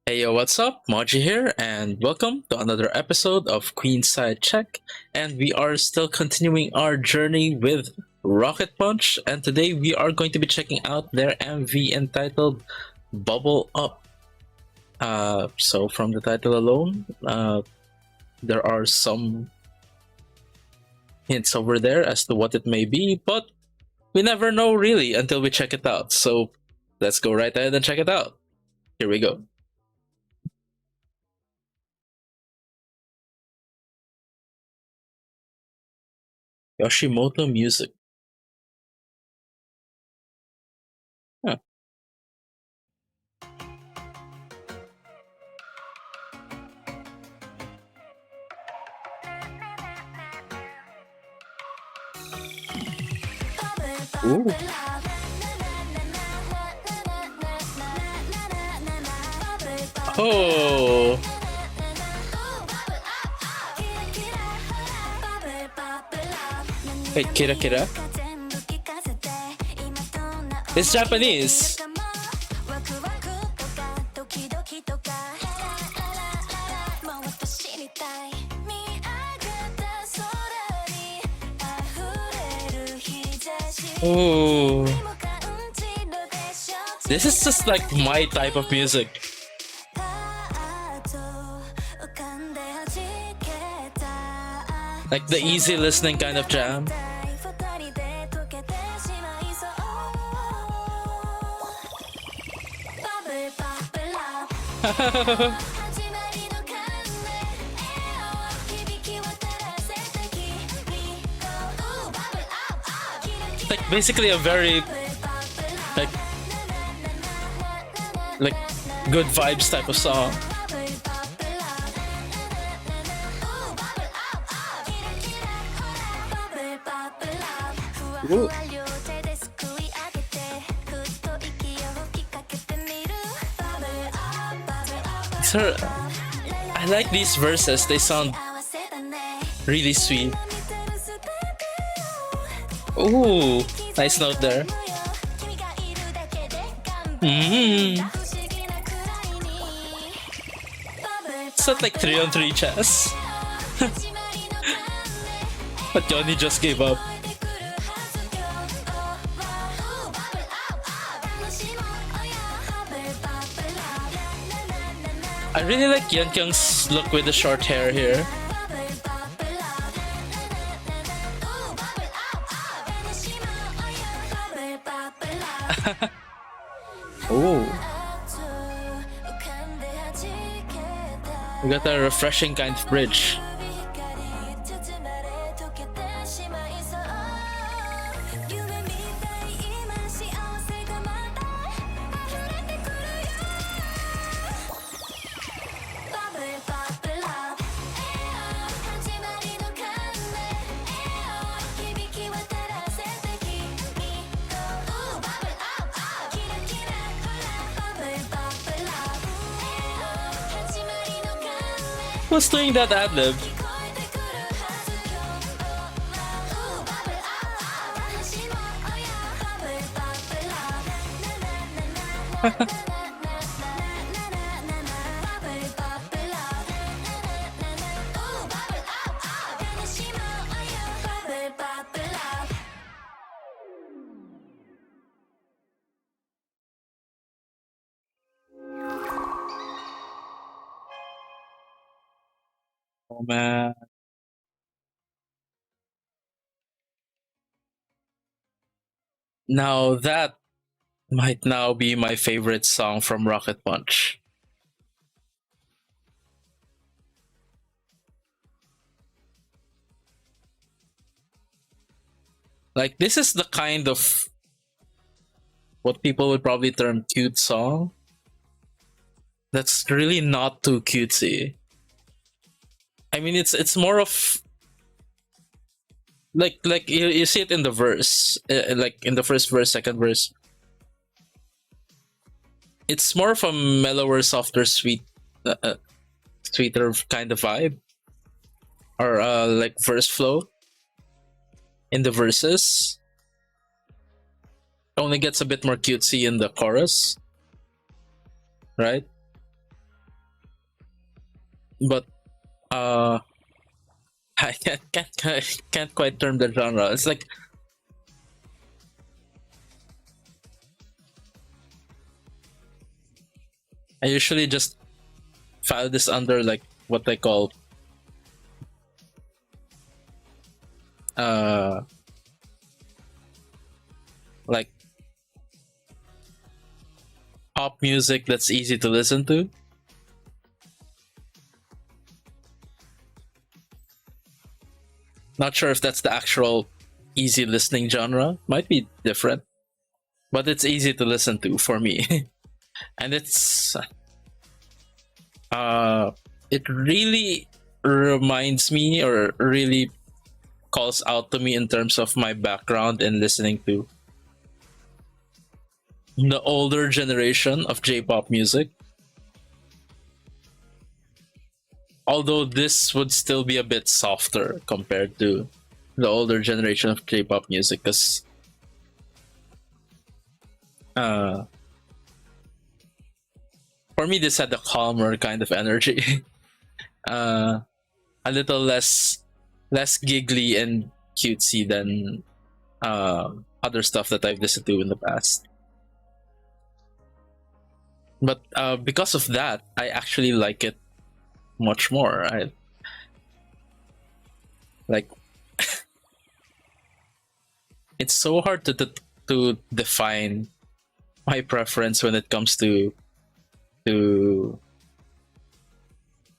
Hey yo, what's up? Moji here, and welcome to another episode of Queenside Check. And we are still continuing our journey with Rocket Punch, and today we are going to be checking out their MV entitled Bubble Up. So from the title alone, there are some hints over there as to what it may be, but we never know really until we check it out. So let's go right ahead and check it out. Here we go. Yoshimoto Music. Huh. Ooh. Oh. Wait, Kira Kira? It's Japanese. Oh. This is just like my type of music. Like the easy listening kind of jam. Like basically a very like like good vibes type of song. Ooh. Sir, I like these verses. They sound really sweet. Ooh, nice note there. It's not like 3-on-3 chess. But Johnny just gave up. I really like Yeonkyung's look with the short hair here. Oh. We got a refreshing kind of bridge. Who's doing that ad-lib? Oh man. Now that might now be my favorite song from Rocket Punch. Like this is the kind of what people would probably term cute song. That's really not too cutesy. I mean, it's more of like you see it in the verse, like in the first verse, second verse. It's more of a mellower, softer, sweeter kind of vibe, or like verse flow in the verses. Only gets a bit more cutesy in the chorus, right? but uh, I can't quite term the genre. It's like I usually just file this under like what I call uh like pop music that's easy to listen to. Not sure if that's the actual easy listening genre. Might be different, but it's easy to listen to for me. And uh it really reminds me or really calls out to me in terms of my background in listening to the older generation of J-pop music. Although this would still be a bit softer compared to the older generation of J-pop music, because uh, for me this had a calmer kind of energy, uh, a little less giggly and cutesy than other stuff that I've listened to in the past. But because of that, I actually like it much more. I like it's so hard to define my preference when it comes to to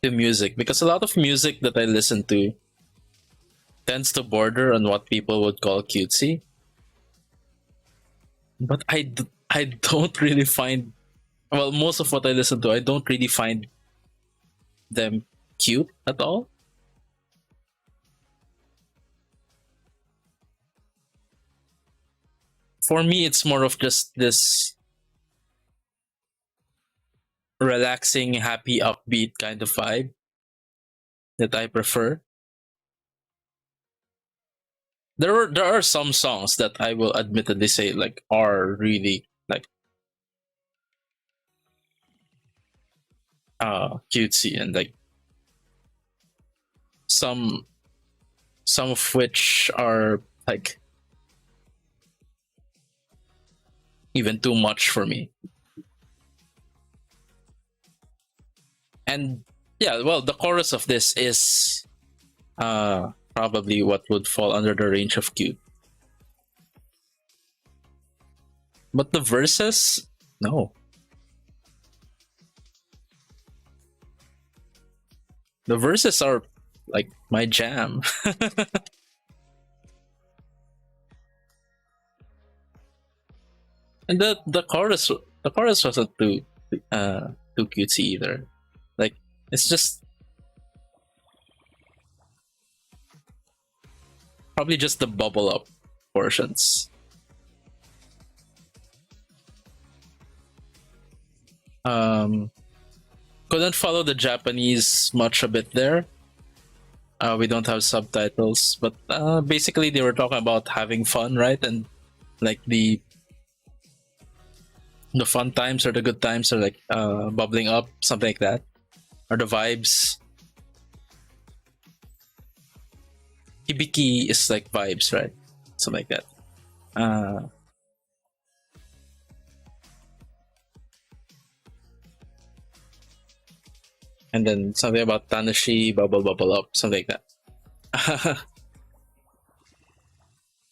music, because a lot of music that I listen to tends to border on what people would call cutesy. But I don't really find, well, most of what I listen to, I don't really find them cute at all. For me, it's more of just this relaxing, happy, upbeat kind of vibe that I prefer. There are some songs that I will admittedly say like are really like cutesy, and like some some of which are like even too much for me. And yeah, well, the chorus of this is probably what would fall under the range of cute. But the verses, no. The verses are like my jam. And the chorus wasn't too cutesy either. Like it's just probably just the bubble up portions. Um, couldn't follow the Japanese much a bit there. We don't have subtitles, but basically they were talking about having fun, right? And like the fun times or the good times are like bubbling up, something like that, or the vibes. Hibiki is like vibes, right? Something like that. Uh, and then something about Tanashi, bubble bubble up, something like that.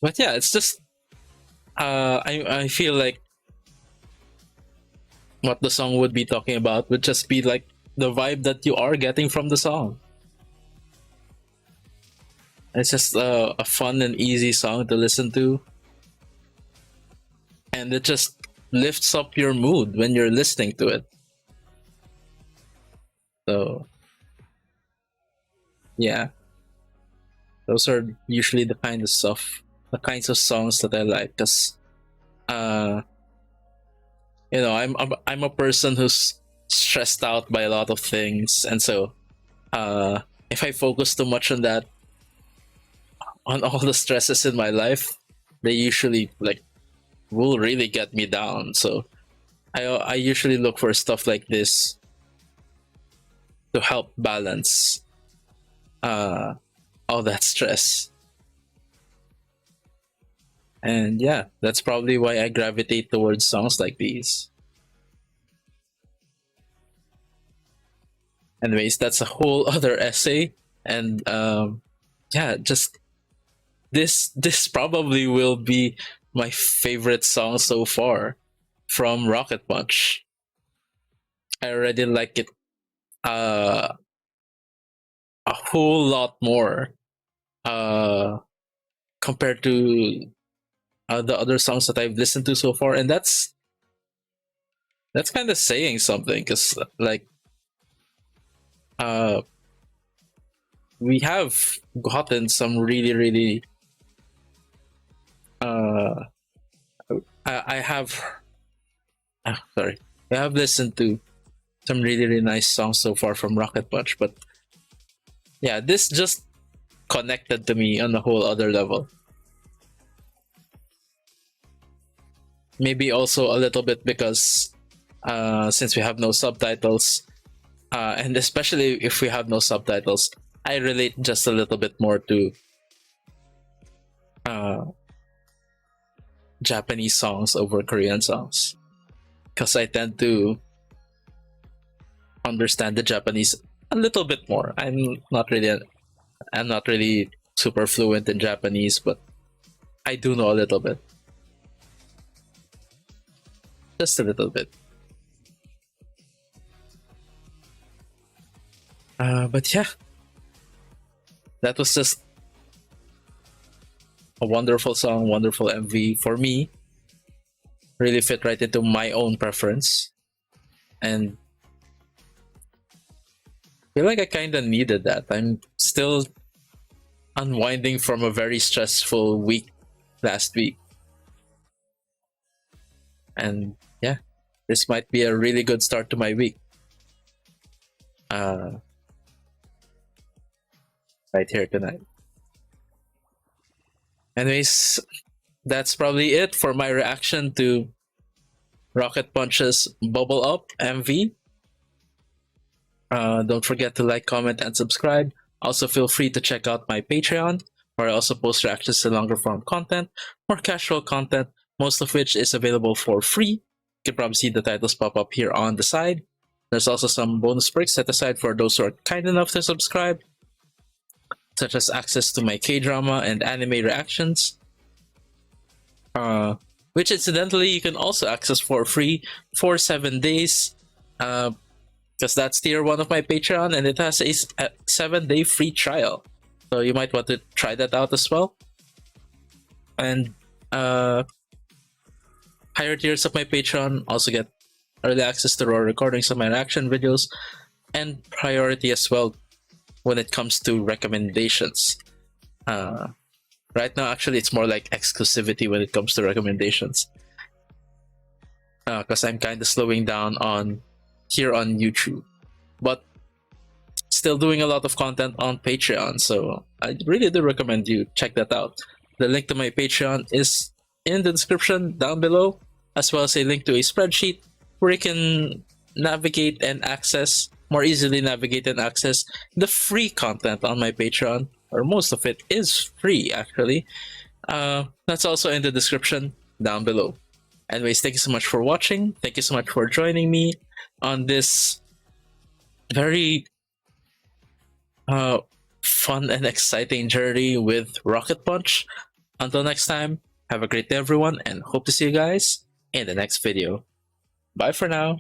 But yeah, it's just I feel like what the song would be talking about would just be like the vibe that you are getting from the song. It's just a fun and easy song to listen to, and it just lifts up your mood when you're listening to it. So yeah, those are usually the kinds of songs that I like. Cause uh, I'm a person who's stressed out by a lot of things, and so if I focus too much on that, on all the stresses in my life, they usually like will really get me down. So I usually look for stuff like this to help balance all that stress. And yeah, that's probably why I gravitate towards songs like these. Anyways, that's a whole other essay. And yeah, just this probably will be my favorite song so far from Rocket Punch. I already like it uh, a whole lot more uh, compared to the other songs that I've listened to so far, and that's kind of saying something because like uh, we have gotten some really uh, I have sorry, I have listened to some really nice songs so far from Rocket Punch, but yeah, this just connected to me on a whole other level. Maybe also a little bit because since we have no subtitles, and especially if we have no subtitles, I relate just a little bit more to Japanese songs over Korean songs because I tend to understand the Japanese a little bit more. I'm not really super fluent in Japanese, but I do know a little bit. Just a little bit. But yeah, that was just a wonderful song, wonderful MV for me. Really fit right into my own preference. And I feel like I kind of needed that. I'm still unwinding from a very stressful week last week. And yeah, this might be a really good start to my week. Right here tonight. Anyways, that's probably it for my reaction to Rocket Punch's Bubble Up MV. Don't forget to like, comment, and subscribe. Also, feel free to check out my Patreon, where I also post reactions to longer form content, more casual content, most of which is available for free. You can probably see the titles pop up here on the side. There's also some bonus perks set aside for those who are kind enough to subscribe, such as access to my K-drama and anime reactions, which incidentally you can also access for free for 7 days, because that's tier 1 of my Patreon, and it has a 7-day free trial. So you might want to try that out as well. And higher tiers of my Patreon also get early access to raw recordings of my reaction videos, and priority as well when it comes to recommendations. Right now, actually, it's more like exclusivity when it comes to recommendations, because I'm kind of slowing down on here on YouTube, but still doing a lot of content on Patreon. So I really do recommend you check that out. The link to my Patreon is in the description down below, as well as a link to a spreadsheet where you can navigate and access more easily the free content on my Patreon, or most of it is free actually. That's also in the description down below. Anyways, thank you so much for watching. Thank you so much for joining me on this very fun and exciting journey with Rocket Punch. Until next time, have a great day everyone, and hope to see you guys in the next video. Bye for now.